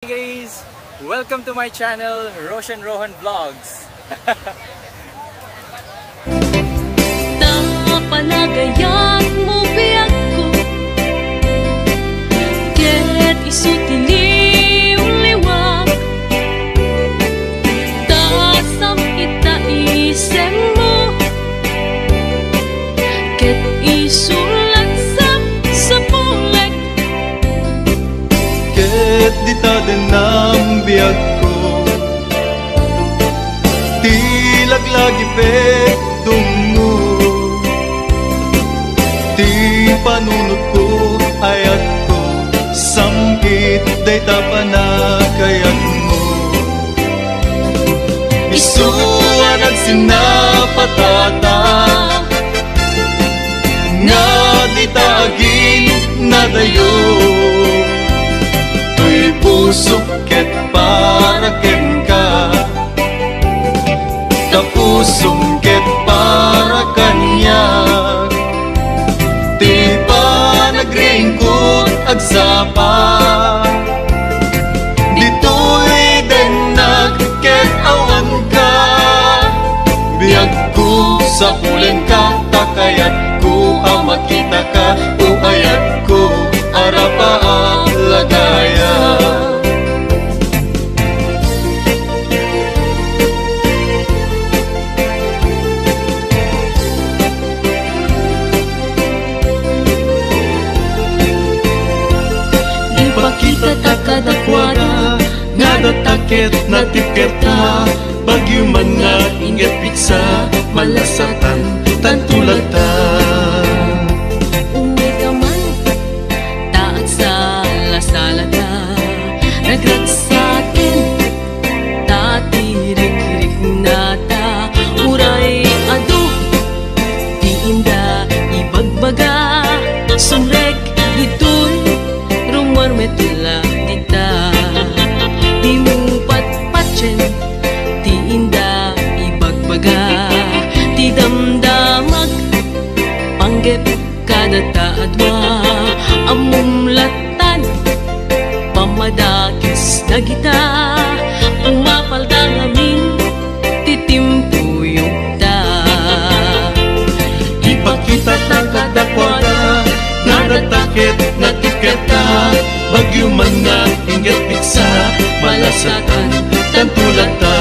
Hey guys! Welcome to my channel, Roshan Rohan Vlogs. Napalagayan mo biyak ko, ket isutiliw liwak, tasam kita isem mo, ket isulat sa pulek, ket di tadenam biyak ko, tilaglagi pektung mo, ti panunod ko ayat ko, samkit day tapanakayan mo. Isuan at sinapatata, nga di taagin na dayo, tuy pusok ket para ken ka, kapusong ket para kanya. Ti pa nagringkot agsapa, dito'y denag ket awan ka, biyag ko sa pulen ka, takayat ko makita ka, uayat ko arapa ang lagaya. ipakita ta kadakwada, nga datakit na tipketa, bagyo man nga inget piksa, malasatan tantulata. uwi ka man, taat sa lasalata, nagrat sa akin, tatirik-rik nata, uray adu, di inda ibagbaga, sumrek ito'y rumor metula dita, di mo patpatsin, di inda ibagbaga, di damdamag, panggep kada taadwa, amumlatan, pamadakis na kita, umapalda ngamin, titimpuyog ta. Ipakita ta kadakwada, nga datakit na tipketa, bagyo man nga inget piksa, malasatan tantulata.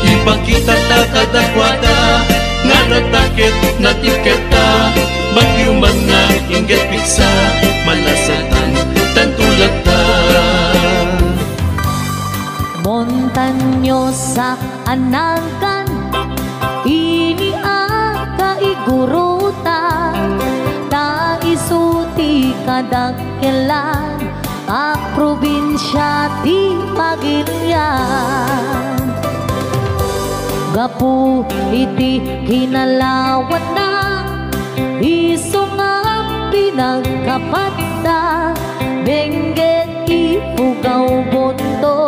Ipakita ta kadakwada, nga datakit na tipketa, bagyo man nga inget piksa, malasatan tantulata. Montanyosa anagan, ini kaiguruta, ta isuti kadakkelan, a probinsya ti Pagilian. Gapu iti kinalawat na, iso nga pinagkapata, benggit ipugaw boto,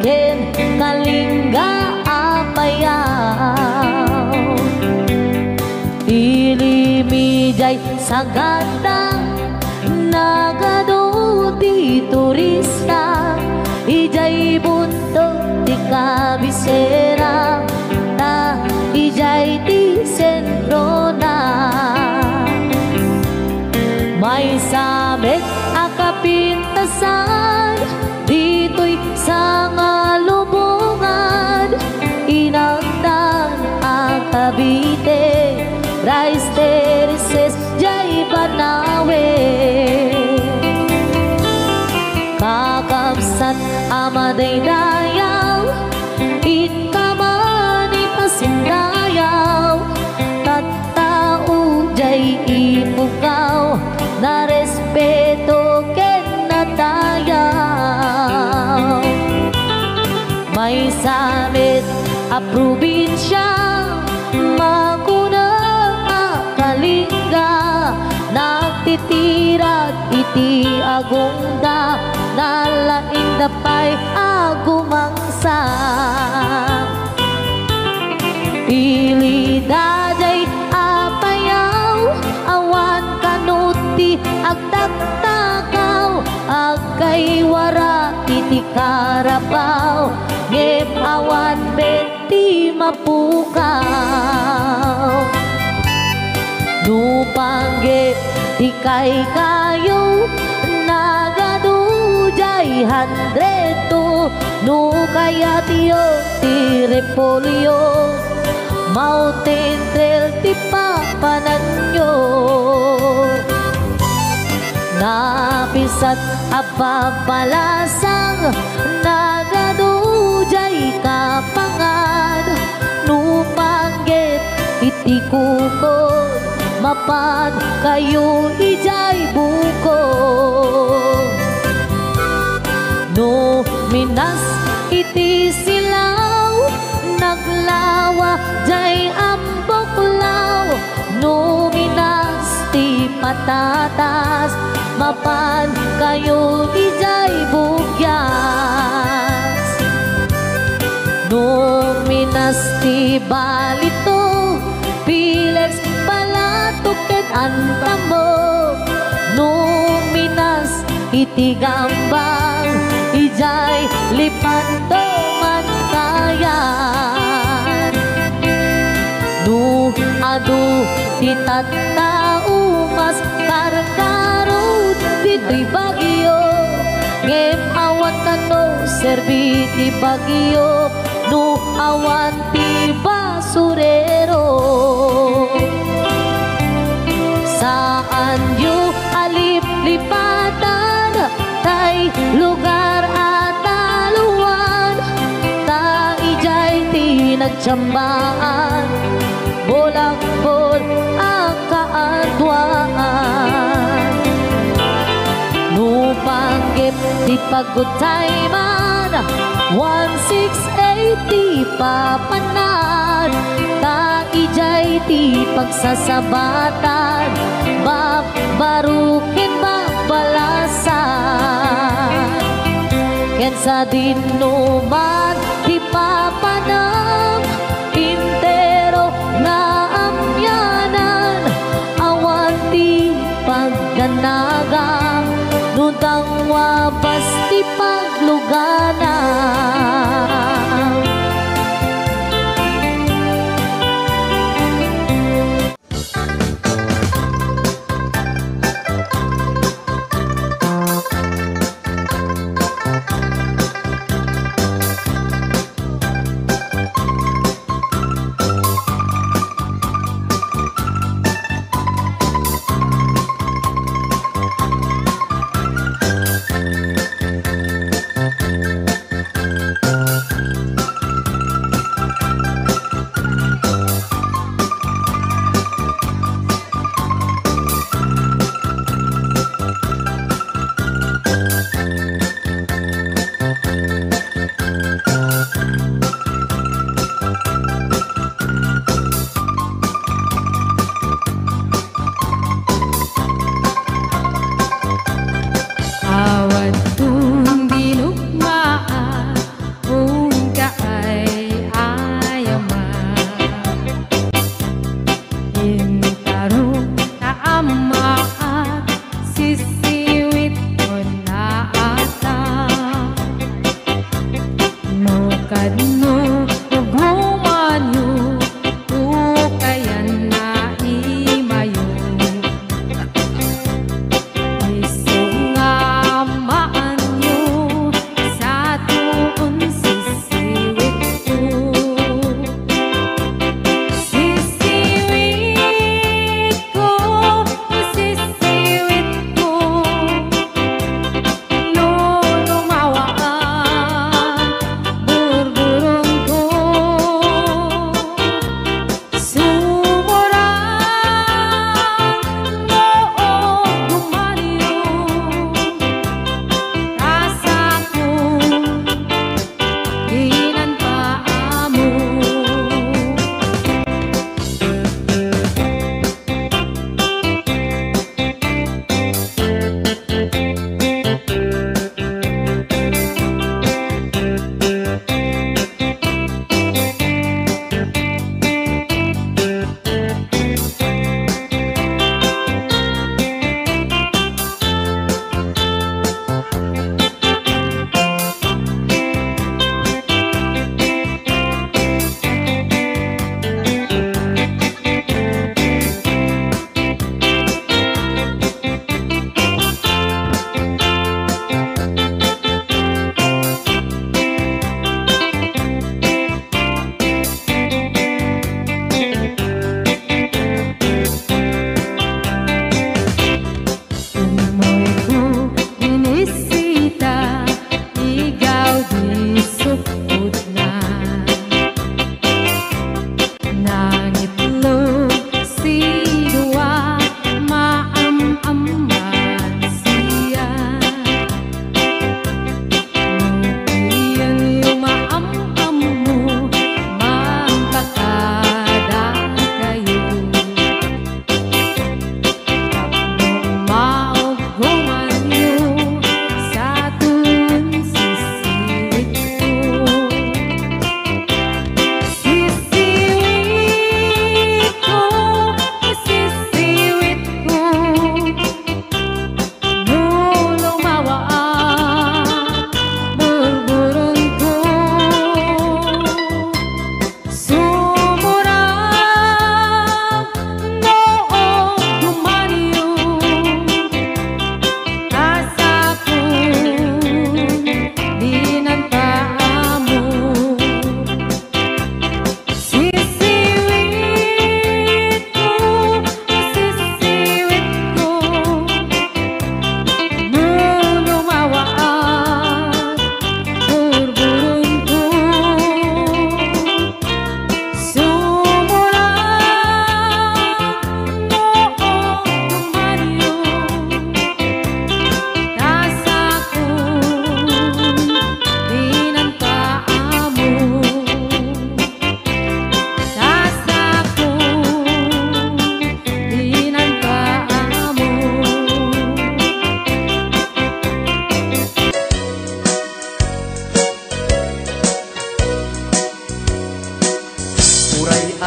ken kalingga apayaw. Ilimijay sagada, nagado ti turista, ijay bunto ti kabisera, ta ijay ti sentro na. May sabit akapintasan, dito'y sa ngalubungan, inagdan akabite, rice terraces jay Banawe. Kakabsat amaday dayaw, ikamani pasindayaw, tattao jay ipugaw, na respeto ken natayaw. May samit a probinsya, maguna kalingga, nagtitirat iti agungda, nalaing dapay agumangsa. Pili daday apayaw, awan kanuti agtaktakaw, agkay wara iti ti karabaw, ngem awan beti mapukaw. Nupangge ti kay kayo, nagadujay handreto, no kaya tiyo ti repolyo, mountain trail ti papananyo. Napisat apapalasang, nagadujay kapangan, nupanggit iti kukod, mapan kayo ijay bukod. No minas iti silaw, naglawa jay amboklaw, no minas ti patatas, mapan kayo ijay bugyas. No minas ti balito, pilex balatuket antamo, no minas iti gambang, ijay lipanto man kayan. No adu ti tattaumas, karkarod dito'y bagyo, ngem awan kano serbi ti bagyo, no awan ti basurero. Saan yu alip-lipatan, tay lugar at aluan, ta ijay ti nagtsambaan, bolak-bol ang kaadwaan. Nupanggit ti pagutay man, 1680 papanan, ta ijay ti pagsasabatan, babarukin babalasan. Ken sa dinuman ti papanam, pintero na amyanan, awan ti pagdanagang, nutang wabas ti pagluganan.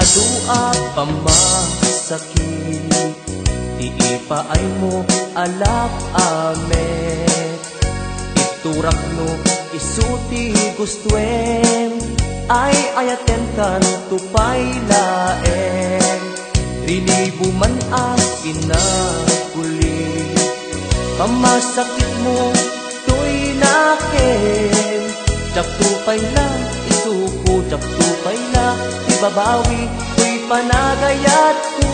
adua pamasakit, di ipaay mo alak amet. Iturak no isuti gustuen, ay ayaten kan tupay laeng. Rinibo man ang inakuli, pamasakit mo to'y nakin. Jak tupay la isuko, jak tupay la ibabawi, to'y panagayat ko.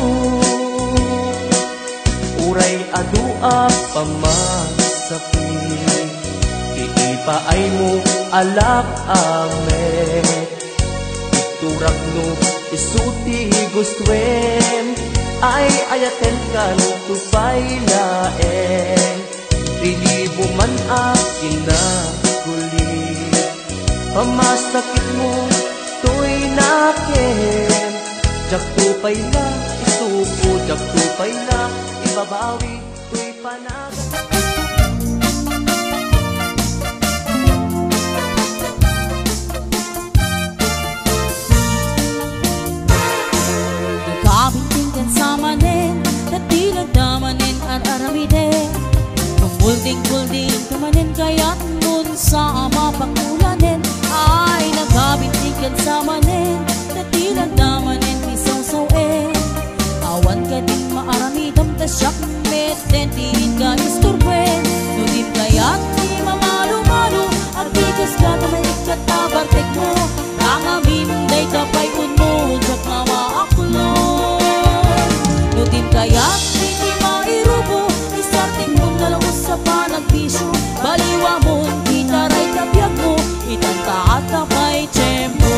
Uray adua pamasakit, iipaay mo alak amet. Iturak no isuti gustuen, ay ayaten kan tupay laeng. Rilibo man akin na huli, pamasakit mo to'y nakin. Jak tupay la isuko, jak tupay la ibabawi, to'y panag. Nagkabintingkan sa manin, natinagdamanin at aramide. Kulding-kulding kamanin kaya't nun sa mapakulanin. Ay nagkabintingkan sa manin, natinagdamanin isaw-sawin. Awan ka din maaramidam ta siyak met, tentiin ka isturben. Nudim kaya't di mamalo-malo, agdigas ka na may ikatabartek mo. Nangaminday kapay kun mo, jak nga maaklon. Nudim kaya't di mairubo, isarting mo nalaos sa panagbisyo. Baliwa mo, gitaray kabiyag mo, itantaat na kay tiyempo.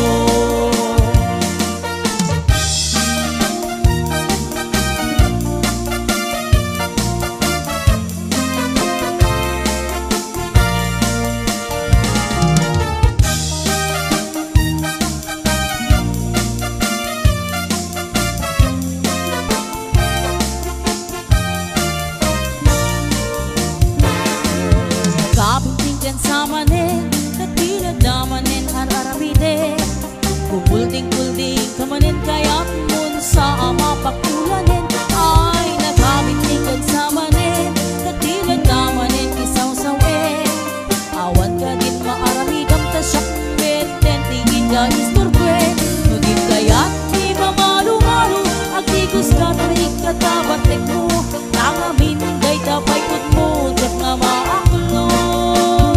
Kabintingkan sa manin, natinagdamanin ang aramide. Kubulding-kulding kamanin kaya't mun sa mapakulanin. Ay nakabintingkan sa manin, natinagdamanin isaw-sawin. Awan ka din maaramidam ta siyak met, tentingin ka isturben. Nudin kaya't di mamalo-malo, agdigos ka na ikatabartek mo. Nangaminday tapay kut mo, jak nga maaklon.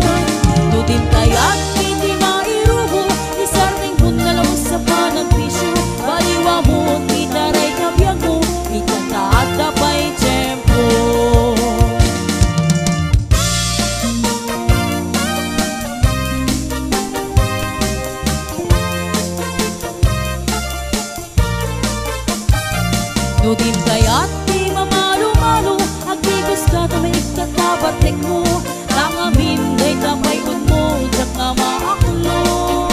Nudin kaya't hindi mairubo, isarting mo nalaos sa panagbisyo. Baliwa mo, titaray kabiyag mo, itantaat tapay tiyempo. Nudin kaya't di mamalo-malo, agdigos ka na may ikatabartek mo. Nangaminday tapay kun mo, jak nga maaklon.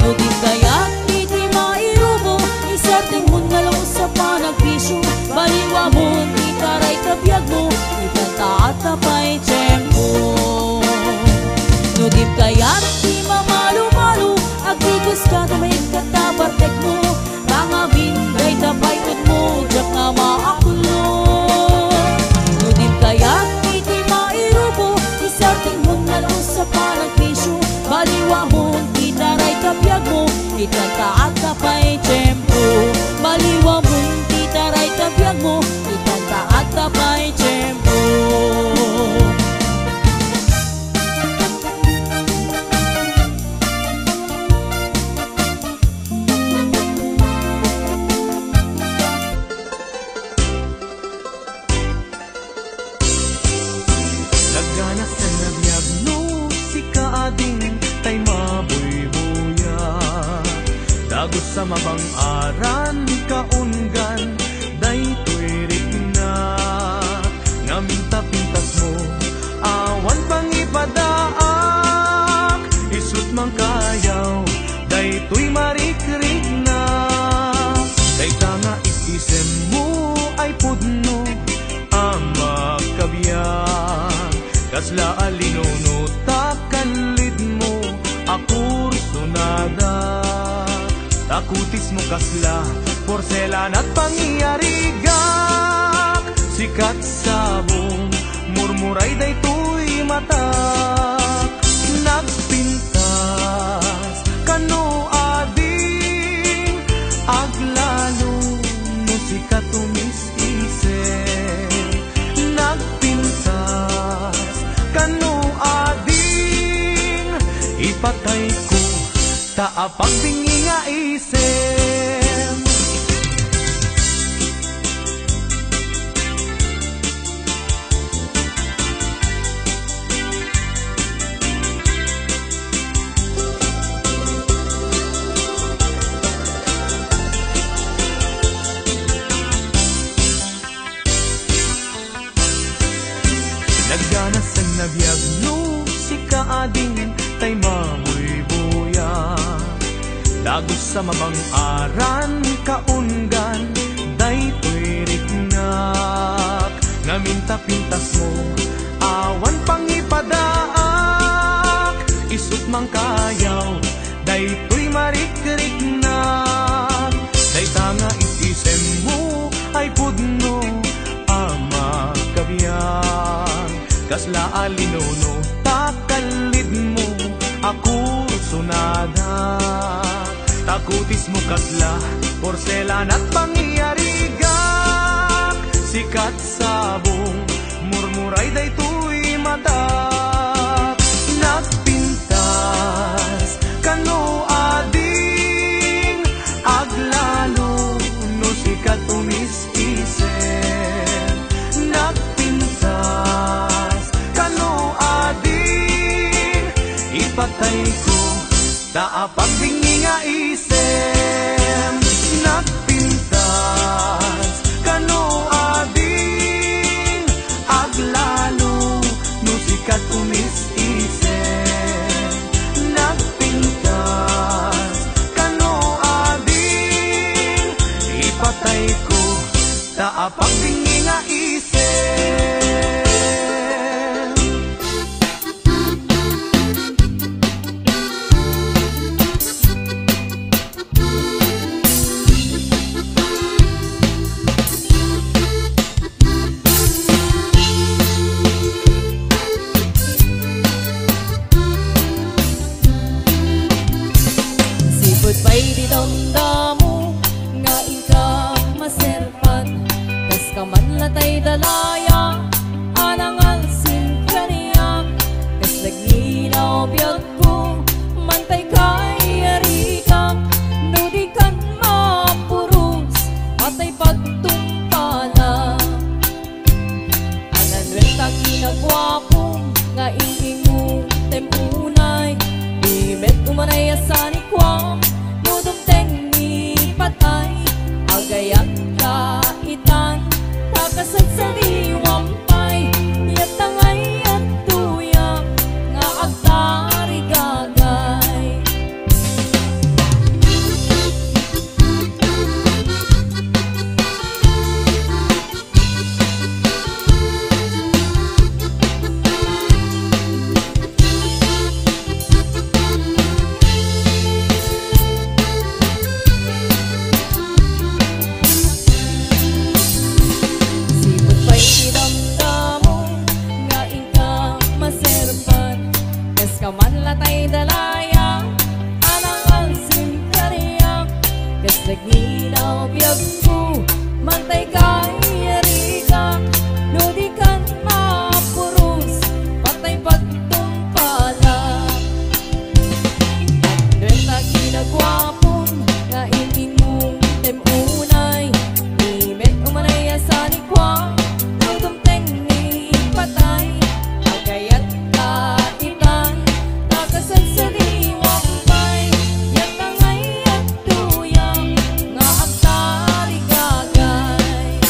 Nudin kaya't di mairubo, isarting mo nalaos sa panagbisyo. Baliwa mo, titaray kabiyag mo, itantaat tapay tiyempo. Nudin kaya't di mamalo-malo, agdigos ka na may ikatabartek mo. Nangaminday tapay kun mo, jak nga maaklon. Nudin kaya't di mairubo, isarting mo nalaos sa panagbisyo. Baliwa mo, titaray kabiyag mo, itantaat tapay tiyempo. Baliwa mo, titaray kabiyag mo, itantaat tapay tiyempo. Laganak sa nabiyag no, si kaading tay mabuy-buya. Dagos sa mabang-aran, kaungan, daytoy rigna. Ngaminta-pintas mo, awan pang ipadaak. Isut mang kayaw, daytoy marik-rig na. Dayta nga isisem mo ay pudno, ama kabiyak. Kasla alinuno takanlid mo, akur sunada. Takuti Takutis mo kasla, porselan at pangyarigak. Sikat sabong, murmuray daytoy matak. Nagpintas, kano ading, aglalo no sikat tumis-isip. Nagpintas, kano ading, ipatay ko, taapag bingi nga isip. Nagganas ang nabiyag no si kaading tay mamoy buya. Lagos sa mabang aran kaungan daytoy riknak. Ngaminta-pintas mo awan pangipadaak. Isut mang kayaw daytoy marik-riknak. Dayta nga itisem mo ay pudno ama kabiyang. Kasla alinono takalid mo ako sunada. Takutis mo kasla porselan at pangyarigak. Sikat sabong murmuray daytoy matak. Nagpintas kano ading, aglalo no sikat tumis-isip. Nagpintas kano ading, ipatay ko taapag bingi nga isip. Nagpintas kano ading, aglalo no sikat tumis-isip. Nagpintas kano ading, ipatay ko taapag bingi nga isip. Sipot pa'y di damdamo, nga ika maserpan. Kas kaman latay dalaya, anangal sinkaniyak. Kas naglinaw biyag ko, mantay kay arikak. No di kan mapurus, atay pagtumpala. Anan renta kinagwapong, nga ingingo temunay. Imet umanay asani kwam, nudong teng ni patay. Agayat kaitan, takasad sa diwampay. Yatangay at tuyak, nga agtari gagay. Sipot pa'y idamdamo, nga ika maserpan. Kas kaman latay dalaya, anangal sinkaniyak. Kas naglinaw biyag ko, mantay kay arikak. No di kan mapurus, patay pagtumpala. Renta kinagwapon, nga ingingo temunay. Imet umanay asani kwa, nudong teng ni patay. Agayat kaitan, takasad sa diwampay. Yatangay at tuyang, nga agtari gagay.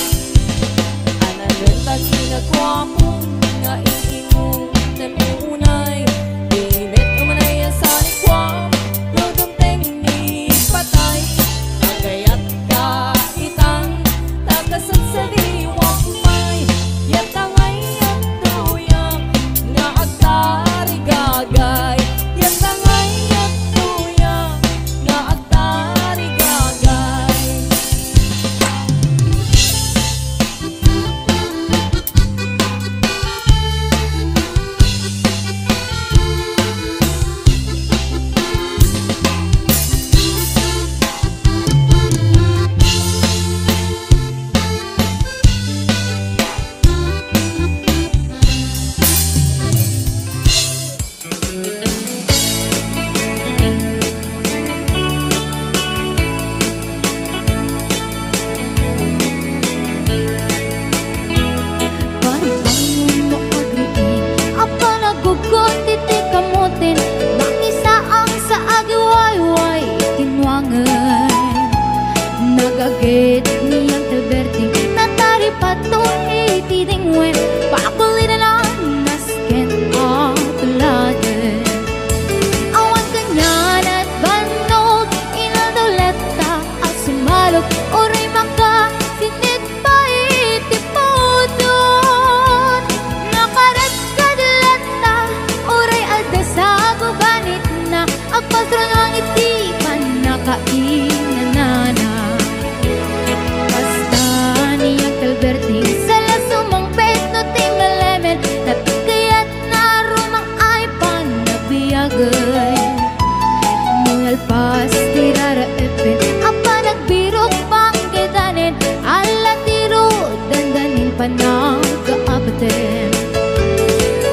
malpas tirara epen apa nagbirok pang kedanen ala tiro dandanin panang kaabaten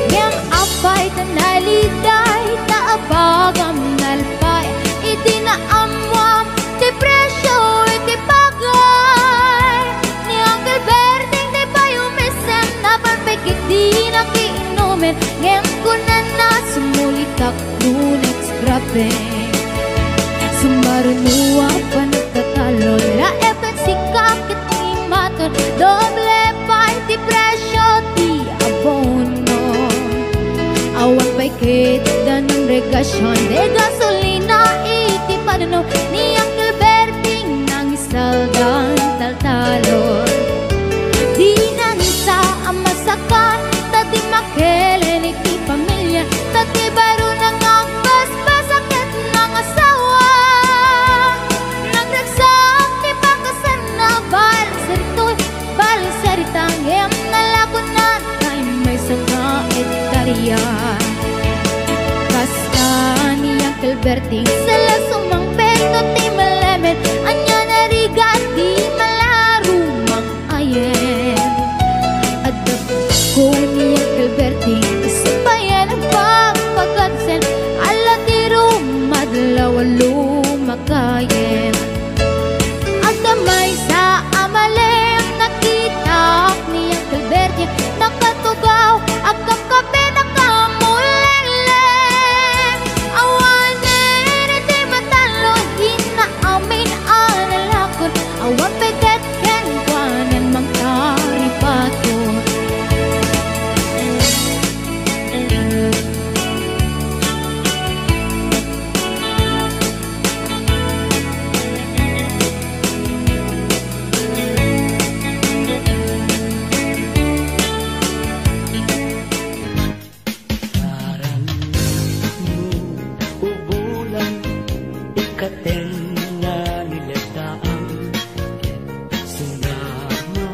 yang apay tanaliday taabagam nalpay itinaamwam depresyo iti bagay ni Uncle Berting di payumesem na panpekit di nakiinumen ngayon ko na sumulitak nunits grabe sumarunua pa nagtatalon la efek sikap kiti maton doble pay ti presyo ti abono awan pa'y kita ng regasyon de gasolina iti panuno ni Uncle Berting nang isaldan taltalon di na nisa ang masakan tati makelen iti pamilya tati baro nang agbas sakit ng asawa nagraksak ti pakasan na balisaritang em nalakunan ay may sanga etarya basta ni Uncle Berting sala sumang peto ti malemen anya narigat di malarumang ayen adap ko ni Uncle Berting isabayan ang pagpagkansen ala tiro madlawalo makayen agdamay sa amalem nakita ni Uncle Berting nakatugaw agkam kape nakamulele awanen iti matalo hinaamin analakon awan peget ken kwanen mangkaripato ubulan ikaten nga nilataan sinama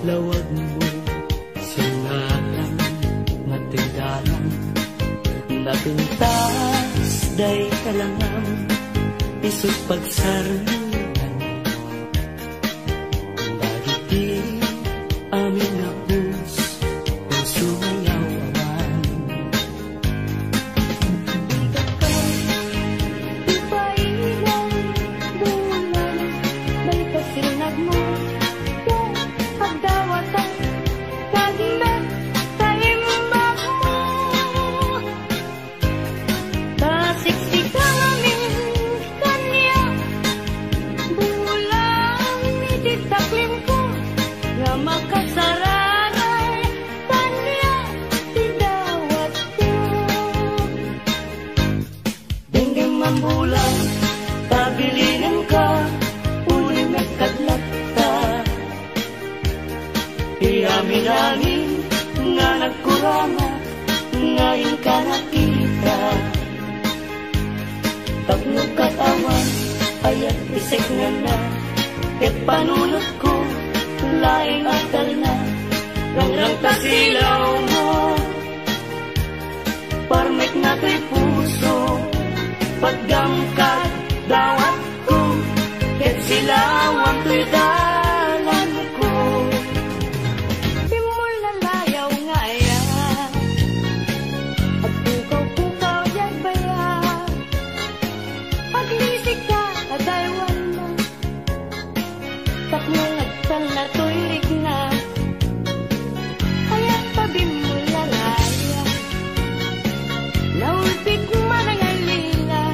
lawag mo sinatang matindalan napintas day kalangam isut pagsarutan dagiti amin na puso mayaw awan ipailan bulan balik kasinag mo pagdawatan kagme taimbag mo kasiksik kami kanya bulan ititaklim ko nga makasaranay kanya tidawat ko denggem mambulan tabilinan ka uling nagkadlata iamin-amin nga nagkurama ngayon ka nakita tapno katawan ayat bisik nga na ket panunot ko laing atal na rangrang tasilaw mo parmek na kay puso paggamkat dawat ko ket silawang to'y dalan ko di mo lalayaw nga yan at pukaw-pukaw yan ba yan paglisik ka at aywan na takmo nagtal na to'y rigna kaya tabi mo lalaya naulpik man ang alila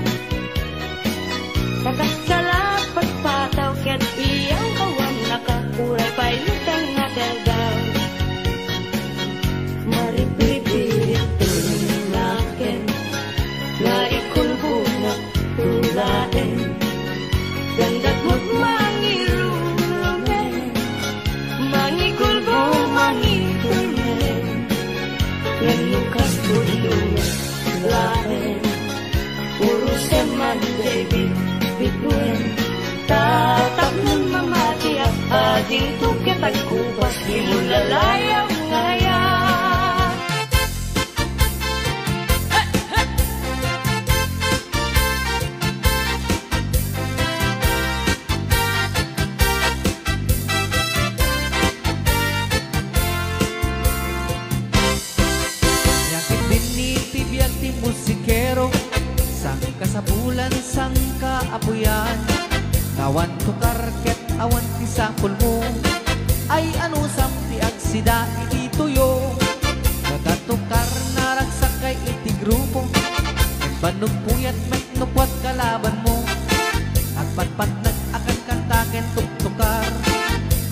nakasalap pagpataw ket iyaw kawan nakakuray pailutang nadagaw maripipirit tulaken nga ikulbunak tulaen gandat mo't mangirulumen mangikulbo mangikumen nganukas tulungan laen urusan man David bituin tatap ng mamati at ading tukit at kupas di mo lalayaw ngaya kasapulan sang kaapuyan, kawan tukar ket awan ti sapul mo, ay ano samti agsida iti tuyo, nagatukar naragsak kay iti grupo, banog puyat met nukwat kalaban mo, nagpatpat nag-akan kantaken tuktukar,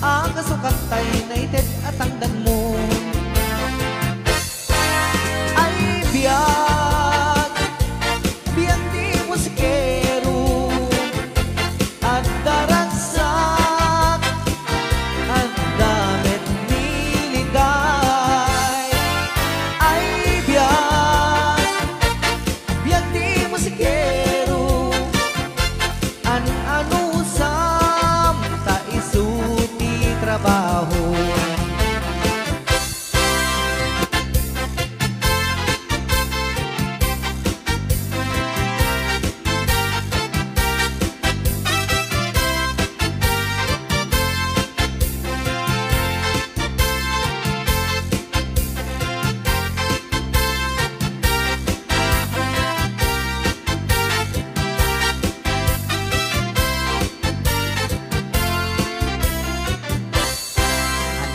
ang kasukat tay naited at tangdan mo. Ay biyag, biyag di musikero, at daragsak, at damit niligay. Ay biyag, biyag di musikero, ano sam ta isuti trabaho.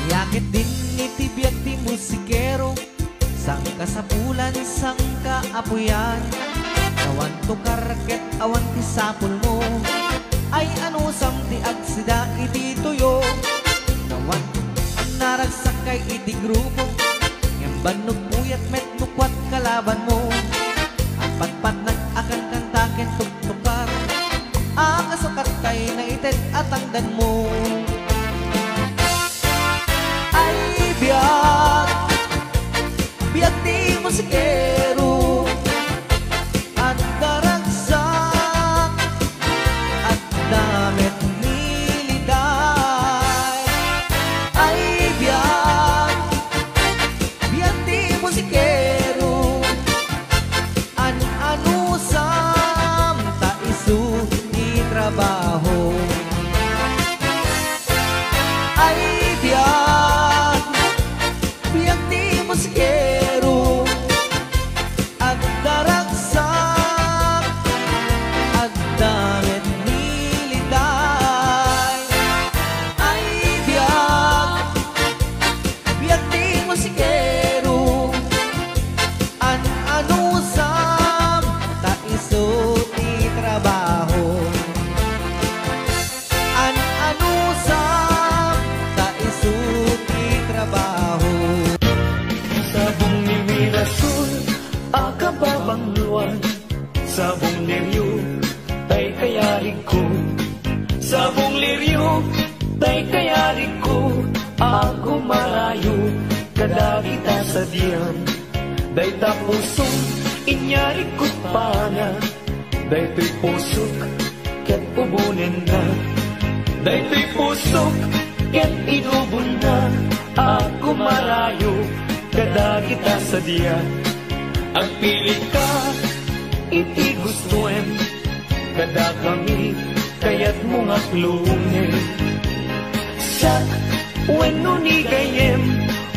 Yakit din iti biyag ti musikero, sang kasapulan sang kaapuyan, kawan tukar ket awan ti sapul mo, ay ano sam ti agsida iti tuyo, kawan naragsak kay iti grupo, ngembanog puyat met nukwat kalaban mo, at patpat nag-akan kantaken tuktukar, ang kasukat kay naited at tangdan mo. Ay biyag, biyag di musikero, at daragsak, at damit niliday. Ay biyag, biyag di musikero, ano sam ta isu di trabaho. Ay biyag, biyag di musikero, at daragsak, at damit niliday. Ay biyag, biyag di musikero, ano sam ta isu ti trabaho. Ano sam ta isu ti trabaho. Sabong ni Mirasol, akababang luwan. Sabong liryo, tay kayarig ko. Sabong liryo, tay kayarig ko. Ako marayo, kadagita sa diyan. Day tapusong, inyarig ko pana. Day to'y pusok, ket ubunin na. Day to'y pusok, ket inubon na. Ako marayo, kadagita sa diyan. Ang pilit ka, iti gustuem, kada kami, kaya't mga klungin. Siyak, weno ni gayem,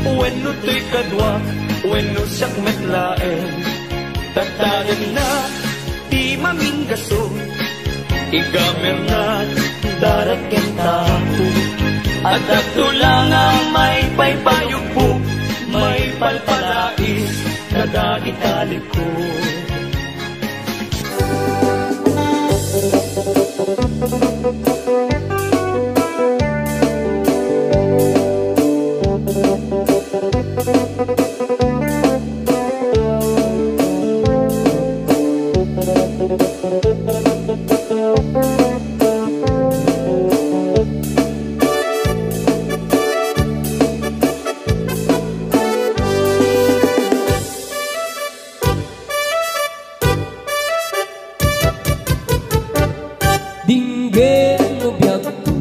weno to'y kadwa, weno siyak metlaem. Tatagan na, di maminggaso, igamer na, daraken tapo. At ato lang ang may paypayog po, may palpalais, kada italik ko. Dinggem mo biyag to,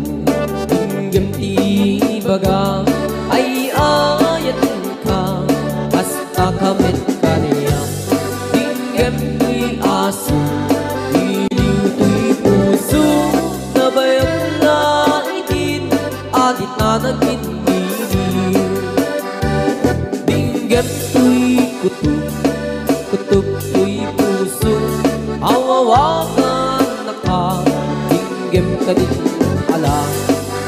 dinggem ti baga, ay ayat ka, hasta kamit ka niya. Dinggem ti aso, iliw to'y puso, nabayag na itin, agit na nagkinigil. Dinggem to'y kutub, kutub to'y puso, awa tawagan nakatinggem ka din alam.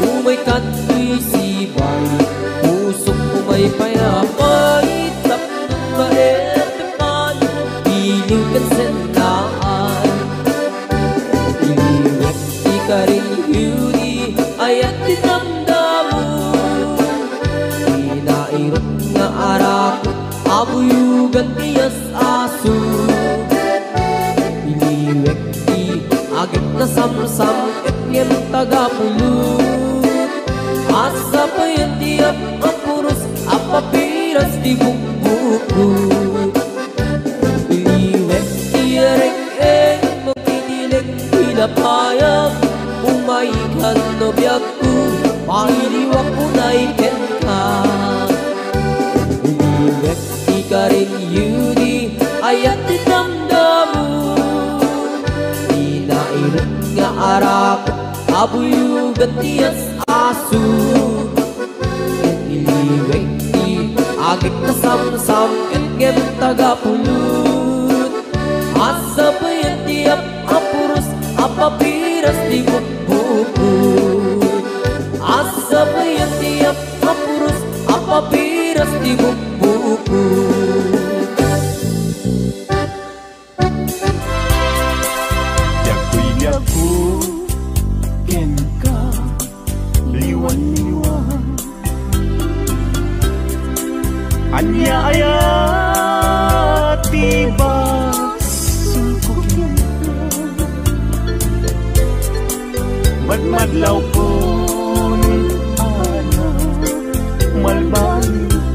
Umay ka't isibay, pusok mo may payapay, tapos maetepan, piling ka senaan. Iliwet di ka rin yuri, ayat dinamdamu. Inairot nga arak, abuyugan tiyas aso. Iliwet di agit na samsam, etnyem tagapulut. Asa pa yan di apuros, apapiras di bukbukut. Iliwet di areng-eng, magkinilig hilapayang, umaikan no biyagku, mahiliwak ko na iken ka. Iliwet di ka rin yuri, ayat dinamdamu. Inairot nga arak, abuyugan tiyas aso. Iliwek di agit na samsam, etngem tagapulut. Asa pa yan di apuros, apapiras di bukbukut. Asa pa yan di apuros, apapiras di bukbukut. Yaku ken ka liwan-liwan, anya ayat tiba sulkukin ka, madmadlaw ko ni ana malbalik ka,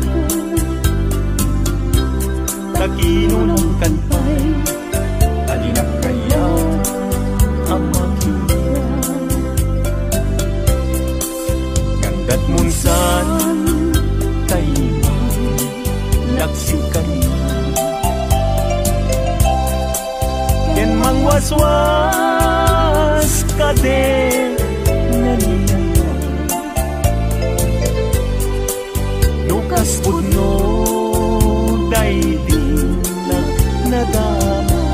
kakinunang kantay alinap kaya ang makita. Gandat munsan kay nagsikari, ken mangwaswas ka din naniyaya. Nukas pudno day din nadama,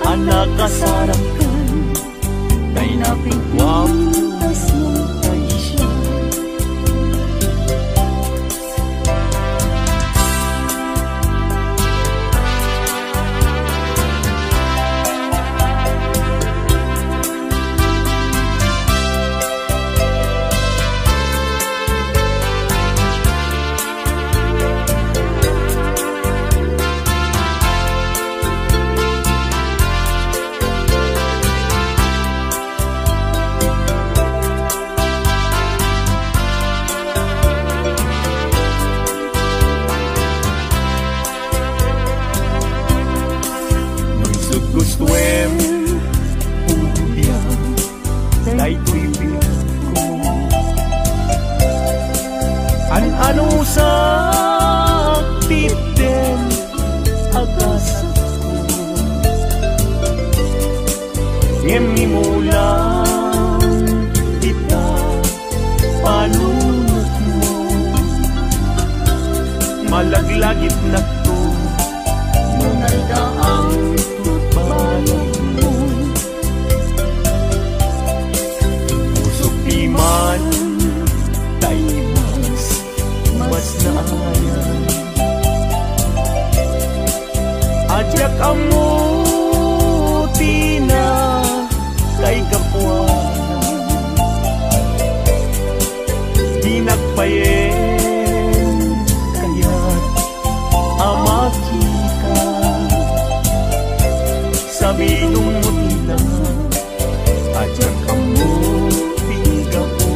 anak kasarakan kay napigwam tas mong siya. Gustuem ubiang day tuibig ko, an-ano sakit din agas ko, ngem mulang kita palunod mo, malaglagit na to ngunay daang man tayo mas naayan. Adyak amuti na kay kapuanan, di nagpayen kaya't amaki ka. Sabinong muti na adyak amuti ka po.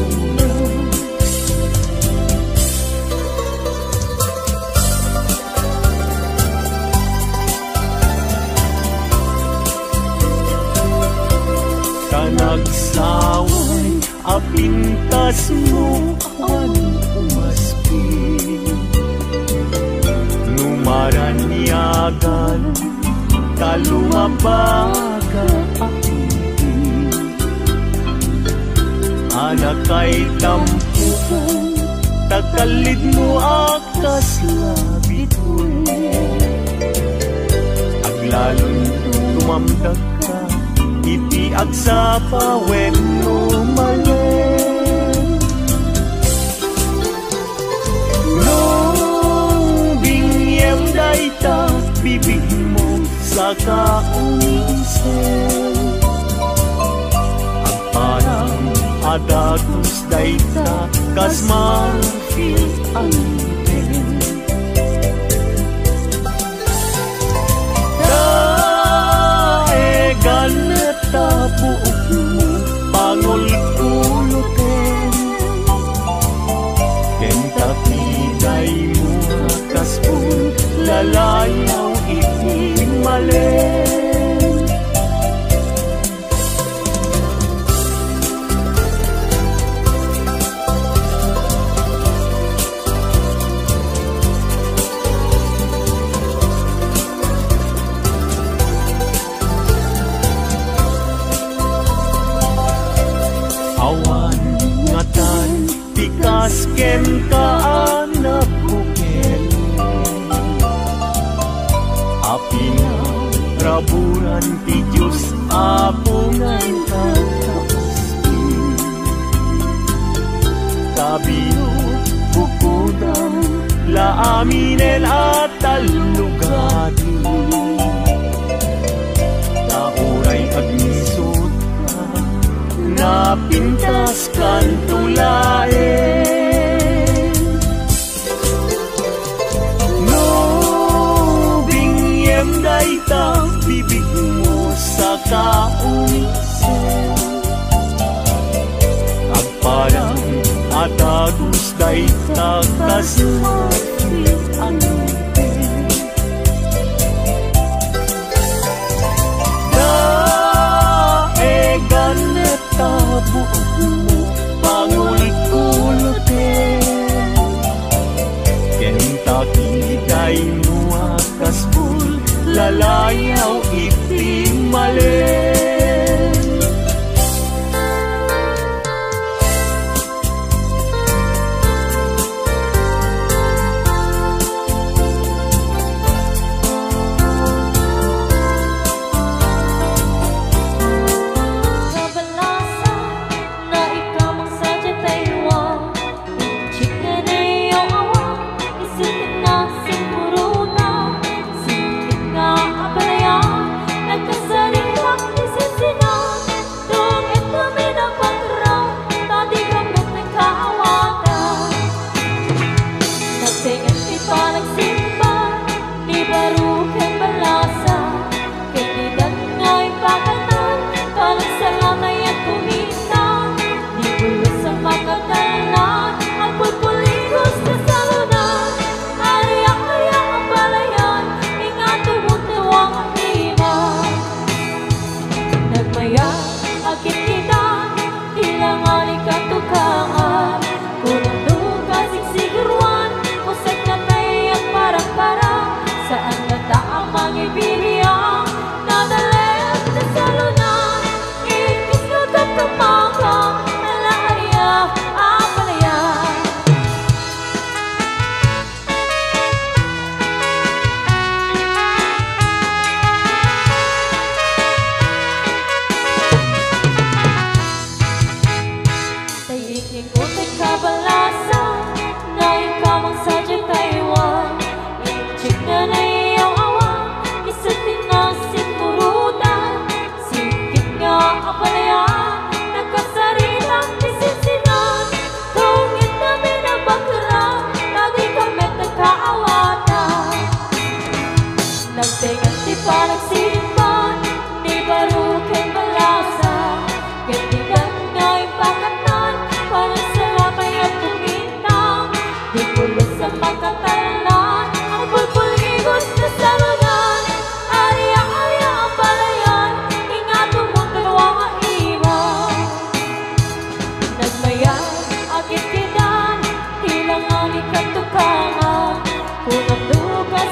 Nagsaway apintas mo awan umaspi, numaranyagan kalumabaga aking anak kay tampukan, takalid mo akas labit lalo'y tumamdag ka, ipiag sa pawen no mali. No bingyem dayta, bibig mo sa kaunisen. Ang parang adagus dayta, kas ma-feel ang ganeta buok mo pangul-ulutin, kentakiday mo kaspun lalayaw ipimalin. Awan ngatan tikas ken kaanak buken, api na raburan ti Diyos apungan kakasti. Kabiyo bukudang laaminen at talugadi, tauray agnisot na pintas kan tulain. No bingyem dayta, bibig mo sa kaunisen. Agparang atagus dayta, kas ma-feel ang pain. Buok mo pangul-ulutin, kentakiday mo akasbul lalayaw ipimalin.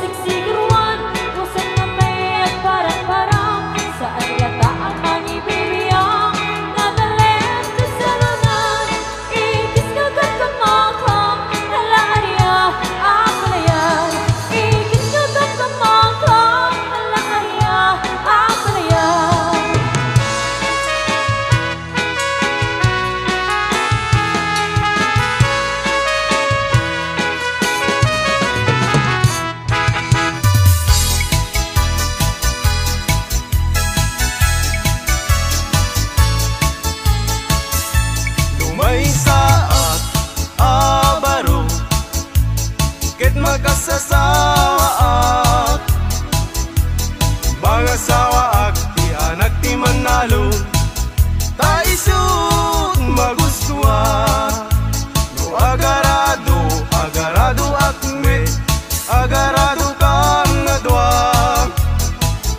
Sigsiguruan, kung saan na may at parang-parang, saan yata ang mga mga sawa ak ti anak ti manalo ta isut magustuha no agarado akme agarado kang nadwa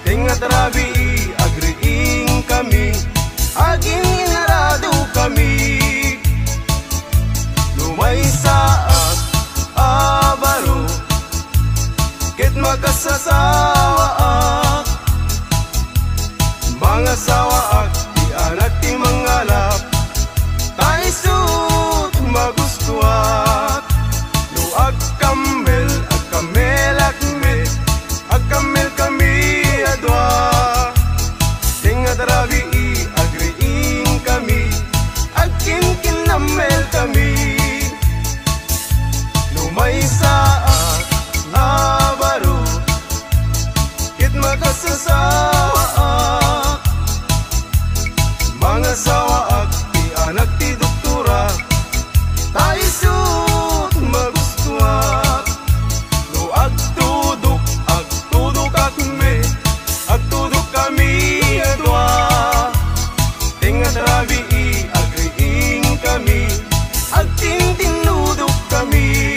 tingat rabi agriing kami aging inarado kami lumay saat abaro ket makasasawa ak mga sawa ak di anak ti mangalap taisut magustuhat no agkamel akme agkamel kami adwa tingat rabi agriing kami agkinkinamel kami lumay saat abaro kit makasasawa ak mga sawa ak ti anak ti doktora taisut magustuhat no agtudok kami adwa tingat rabi agriing kami agtintinudok kami.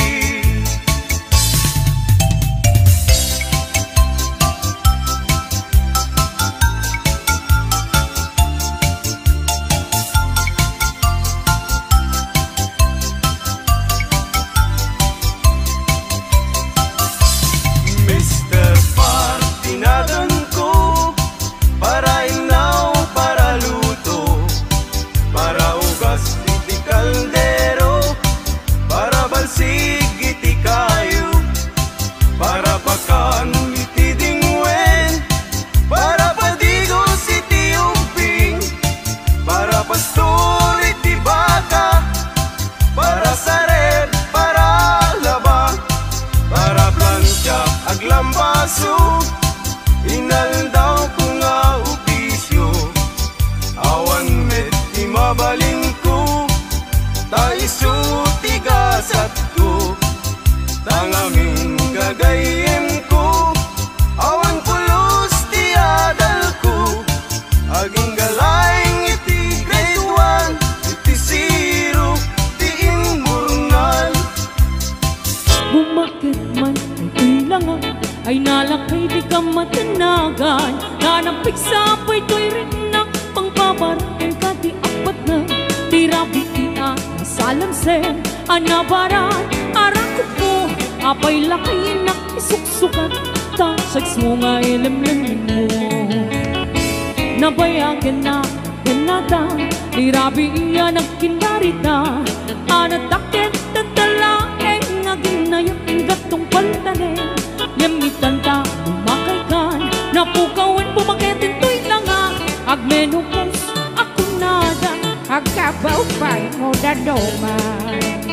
Mr. Partinagan ko para inaw, para luto, para ugas iti kaldero, para balsig iti kayo, para pakan iti dingwen, para padigos iti umping, para pastor iti baka, para sarer, para laba, para plancha aglambaso, inaldaw ko nga opisyo, awan met di mabalin ko, taiso tigasat ko, tangaming gagayem ko, awan pulos ti adal ko, aging galayng iti grade 1, iti zero, ti inmurnal. Bumakit man ay kailangan ay nalakay di ka matanagan nanampik sa apoy to'y rinak pangpabarating ka di apat na tirabi ina nasalamsen anabaran arakot mo apay lakay inak isuksukat tasags mo nga ilimlim mo nabayagan na ganada tirabi iya nagkinarita anatakit tatalaeng aging na yung gatong paltanin yamitan ta bumakay kan napukawan bumakitin to'y langa agmenukos ako nada agkabaw pa'y mo dadoman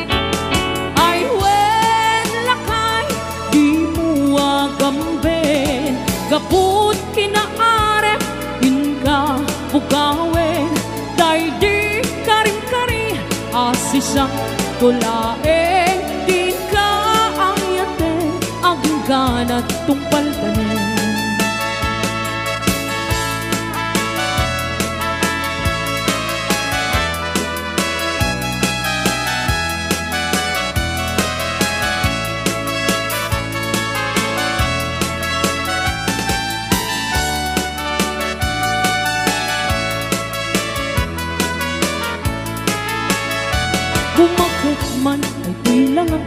ay wen lakay di mo agambin kaput kinaarep inka pukawen day di karing-kari asisang tulaeng di ka ang yate ang ganat tungpal tanin bumakot man ay kailangan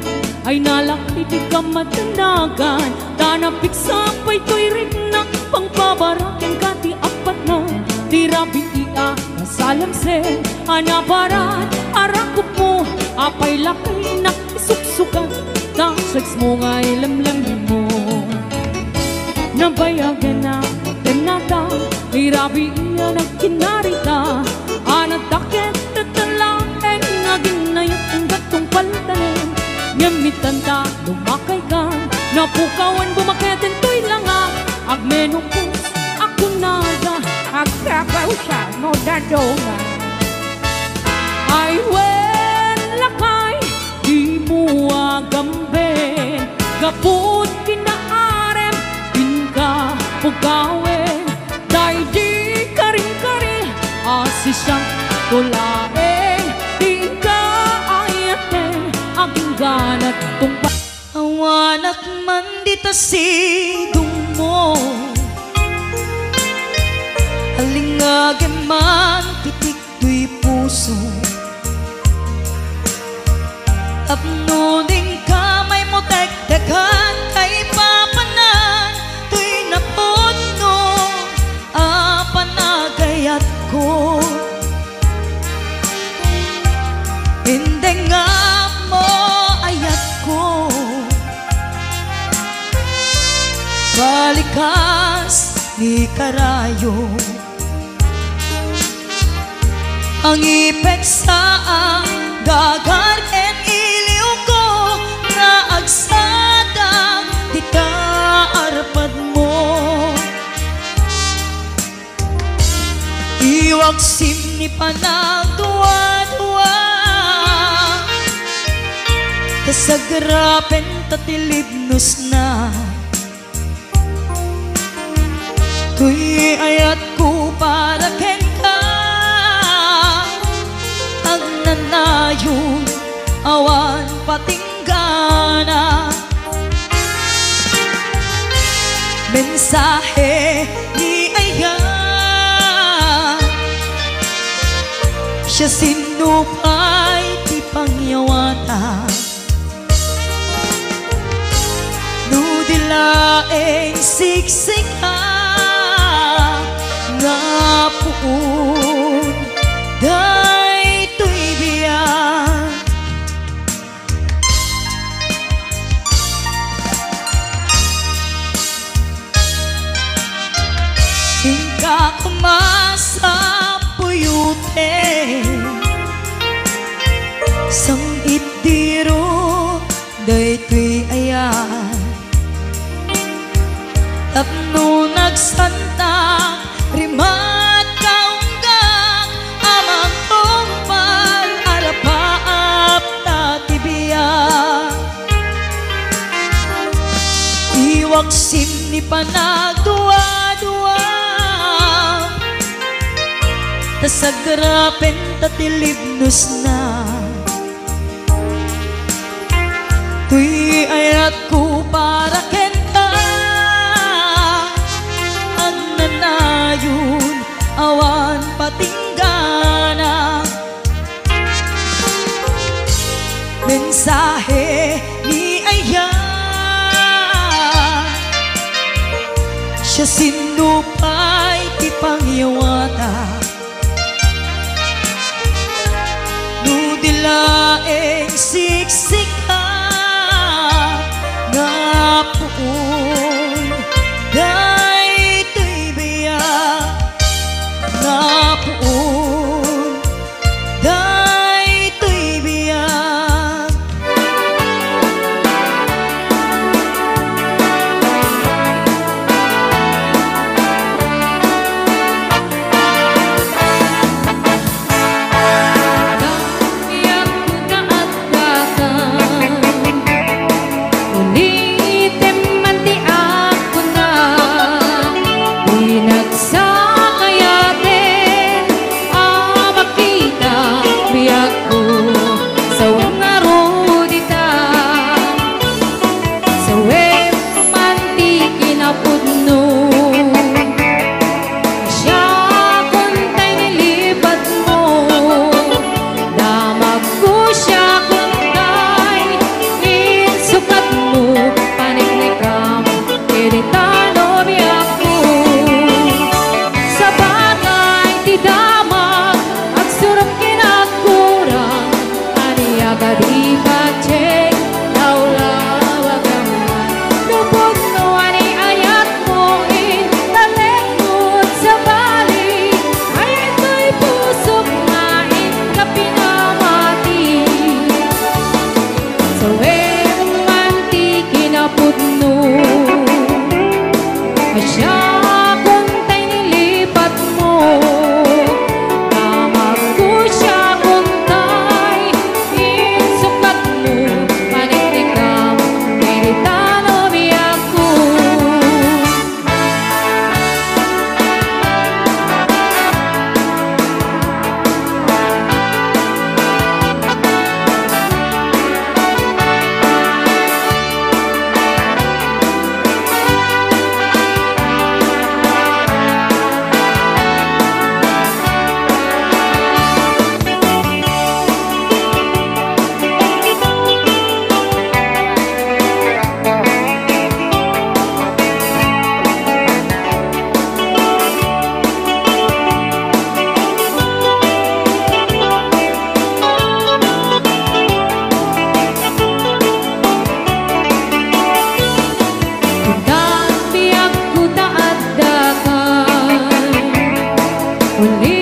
ay nalaki di ka matanagan tanapik sa apay to'y rinak pangpabarakin ka ti apat na tirabi iya nasalamsen anabaran arakop mo apay lakay nak isuksukan tasags mo nga ilamlam mo nabayagan na tenata tirabi iya nagkinarita anatakit tatalaeng naging nayat ang gatong paltanin ngamitan ta lumakay ka napukawan bumakitin to'y langa agmenukos ako nada agkabaw siya mo dadonga ay wen lakay di mo agambin kaput kinaarem inka pukawen ay di karing-kari, asisang tulaeng, di ka ayatin, aking ganat tumpa. Awanak man dita sidong mo, halingage man pitik tuy puso, tapnuning kamay mo tek-tekan kay papanan, tuy napuno apanagayat ko. Hindi nga mo ayat ko, balikas ni karayo, ang ipek sa dagar en iliw ko, na agsadang di ka arpad mo. Iwag sim ni panagduwa-duwa, kasagrapen tatilibnos na, tuy ayat ko para ken ka, ang nanayon awan patinggana. Mensahe ni Aya, siya sinupay ti pangyawata, nudilaeng siksik nga puun daytoy biyak. Hingga kumasa puyute, sang itdiro daytoy ayan, tapno nagsantang rimat kaunggang, amang tungpal arapaap tatibiyak. Iwag sim ni panagduwa-duwa, tasagrapen tatilibnos na, tuy ayat ko para ken ka, ang nanayon awan patinggana. Mensahe ni Aya, siya sinupay ti pangyawata, nudilaeng siksik nga puun daytoy biyak, nga puun daytoy biyak. Iyak ko na at baka Uli